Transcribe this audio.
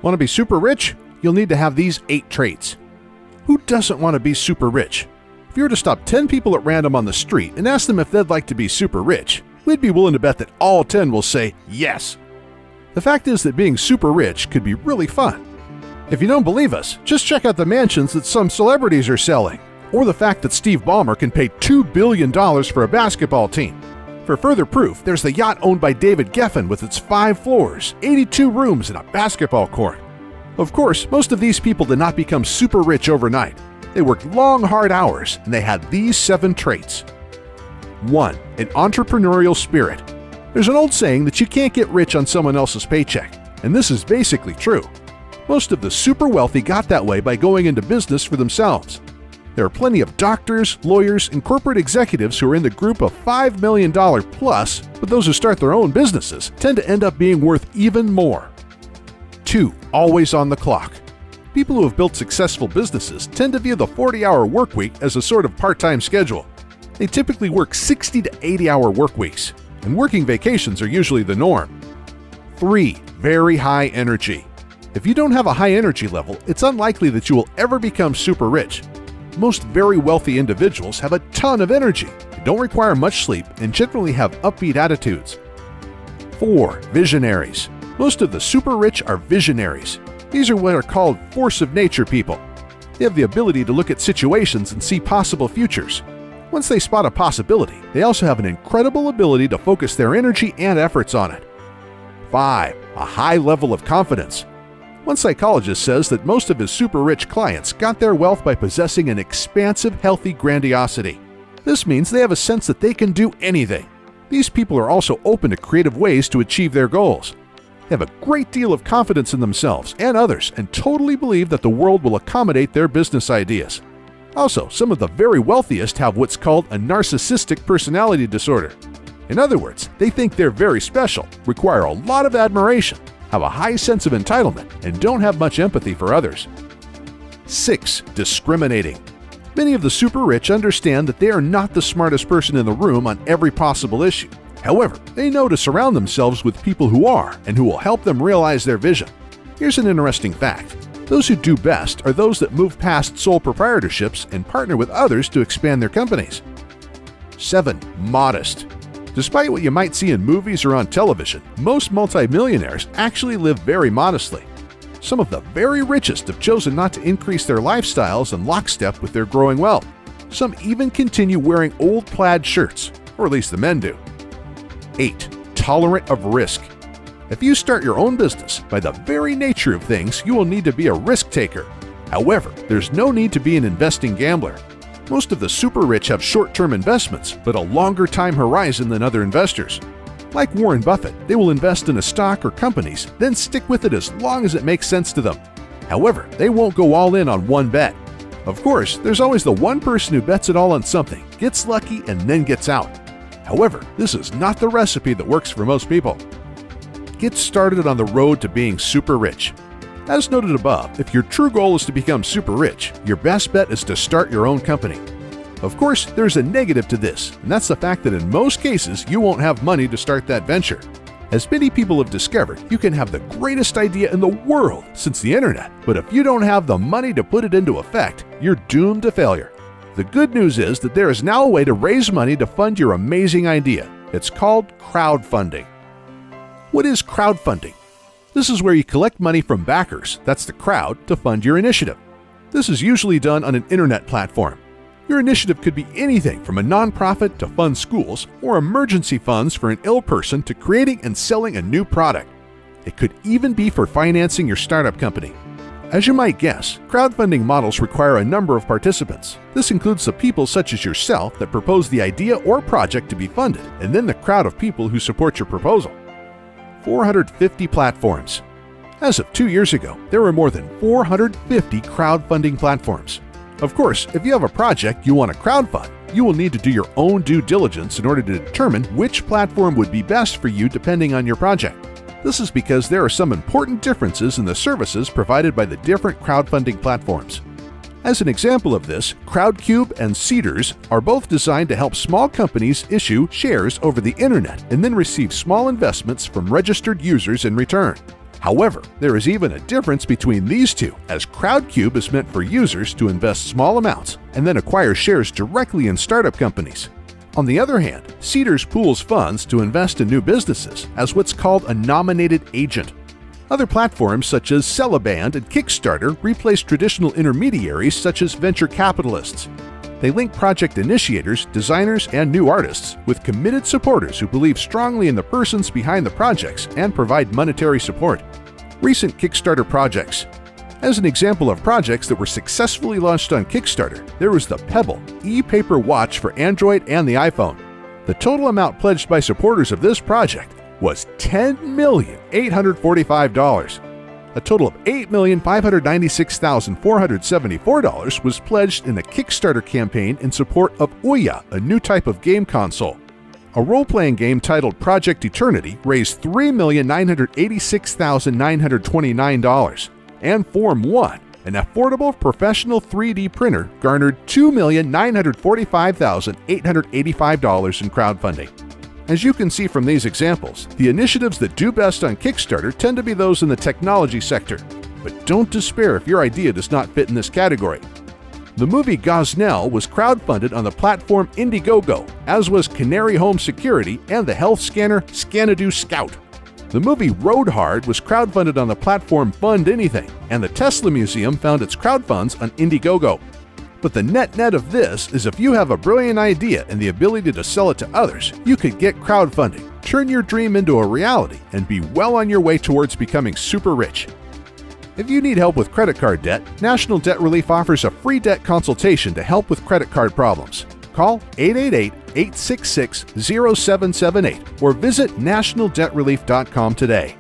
Want to be super rich? You'll need to have these 8 traits. Who doesn't want to be super rich? If you were to stop 10 people at random on the street and ask them if they'd like to be super rich, we'd be willing to bet that all 10 will say yes. The fact is that being super rich could be really fun. If you don't believe us, just check out the mansions that some celebrities are selling, or the fact that Steve Ballmer can pay $2 billion for a basketball team. For further proof, there's the yacht owned by David Geffen with its 5 floors, 82 rooms, and a basketball court. Of course, most of these people did not become super rich overnight. They worked long, hard hours, and they had these 7 traits. 1. An entrepreneurial spirit. There's an old saying that you can't get rich on someone else's paycheck, and this is basically true. Most of the super wealthy got that way by going into business for themselves. There are plenty of doctors, lawyers, and corporate executives who are in the group of $5 million plus, but those who start their own businesses tend to end up being worth even more. 2. Always on the clock. People who have built successful businesses tend to view the 40-hour work week as a sort of part-time schedule. They typically work 60 to 80-hour work weeks, and working vacations are usually the norm. 3. Very high energy. If you don't have a high energy level, it's unlikely that you will ever become super rich. Most very wealthy individuals have a ton of energy, don't require much sleep, and generally have upbeat attitudes. 4. Visionaries. Most of the super rich are visionaries. These are what are called force of nature people. They have the ability to look at situations and see possible futures. Once they spot a possibility, they also have an incredible ability to focus their energy and efforts on it. 5. A high level of confidence. One psychologist says that most of his super rich clients got their wealth by possessing an expansive, healthy grandiosity. This means they have a sense that they can do anything. These people are also open to creative ways to achieve their goals. They have a great deal of confidence in themselves and others and totally believe that the world will accommodate their business ideas. Also, some of the very wealthiest have what's called a narcissistic personality disorder. In other words, they think they're very special, require a lot of admiration, have a high sense of entitlement, and don't have much empathy for others. 6. Discriminating. Many of the super rich understand that they are not the smartest person in the room on every possible issue. However, they know to surround themselves with people who are and who will help them realize their vision. Here's an interesting fact. Those who do best are those that move past sole proprietorships and partner with others to expand their companies. 7. Modest. Despite what you might see in movies or on television, most multimillionaires actually live very modestly. Some of the very richest have chosen not to increase their lifestyles in lockstep with their growing wealth. Some even continue wearing old plaid shirts, or at least the men do. 8. Tolerant of risk. If you start your own business, by the very nature of things, you will need to be a risk taker. However, there's no need to be an investing gambler. Most of the super rich have short-term investments, but a longer time horizon than other investors. Like Warren Buffett, they will invest in a stock or companies, then stick with it as long as it makes sense to them. However, they won't go all in on one bet. Of course, there's always the one person who bets it all on something, gets lucky, and then gets out. However, this is not the recipe that works for most people. Get started on the road to being super rich. As noted above, if your true goal is to become super rich, your best bet is to start your own company. Of course, there's a negative to this, and that's the fact that in most cases, you won't have money to start that venture. As many people have discovered, you can have the greatest idea in the world since the internet, but if you don't have the money to put it into effect, you're doomed to failure. The good news is that there is now a way to raise money to fund your amazing idea. It's called crowdfunding. What is crowdfunding? This is where you collect money from backers, that's the crowd, to fund your initiative. This is usually done on an internet platform. Your initiative could be anything from a nonprofit to fund schools or emergency funds for an ill person to creating and selling a new product. It could even be for financing your startup company. As you might guess, crowdfunding models require a number of participants. This includes the people such as yourself that propose the idea or project to be funded, and then the crowd of people who support your proposal. 450 platforms. As of 2 years ago, there were more than 450 crowdfunding platforms. Of course, if you have a project you want to crowdfund, you will need to do your own due diligence in order to determine which platform would be best for you depending on your project. This is because there are some important differences in the services provided by the different crowdfunding platforms. As an example of this, Crowdcube and Seedrs are both designed to help small companies issue shares over the internet and then receive small investments from registered users in return. However, there is even a difference between these two, as Crowdcube is meant for users to invest small amounts and then acquire shares directly in startup companies. On the other hand, Seedrs pools funds to invest in new businesses as what's called a nominated agent. Other platforms such as Celeband and Kickstarter replace traditional intermediaries such as venture capitalists. They link project initiators, designers, and new artists with committed supporters who believe strongly in the persons behind the projects and provide monetary support. Recent Kickstarter projects. As an example of projects that were successfully launched on Kickstarter, there was the Pebble e-paper watch for Android and the iPhone. The total amount pledged by supporters of this project was $10,845,000. A total of $8,596,474 was pledged in a Kickstarter campaign in support of Ouya, a new type of game console. A role-playing game titled Project Eternity raised $3,986,929, and Form 1, an affordable professional 3D printer, garnered $2,945,885 in crowdfunding. As you can see from these examples, the initiatives that do best on Kickstarter tend to be those in the technology sector. But don't despair if your idea does not fit in this category. The movie Gosnell was crowdfunded on the platform Indiegogo, as was Canary Home Security and the health scanner Scanadu Scout. The movie Road Hard was crowdfunded on the platform Fund Anything, and the Tesla Museum found its crowdfunds on Indiegogo. But the net of this is if you have a brilliant idea and the ability to sell it to others, you could get crowdfunding, turn your dream into a reality, and be well on your way towards becoming super rich. If you need help with credit card debt, National Debt Relief offers a free debt consultation to help with credit card problems. Call 888-866-0778 or visit nationaldebtrelief.com today.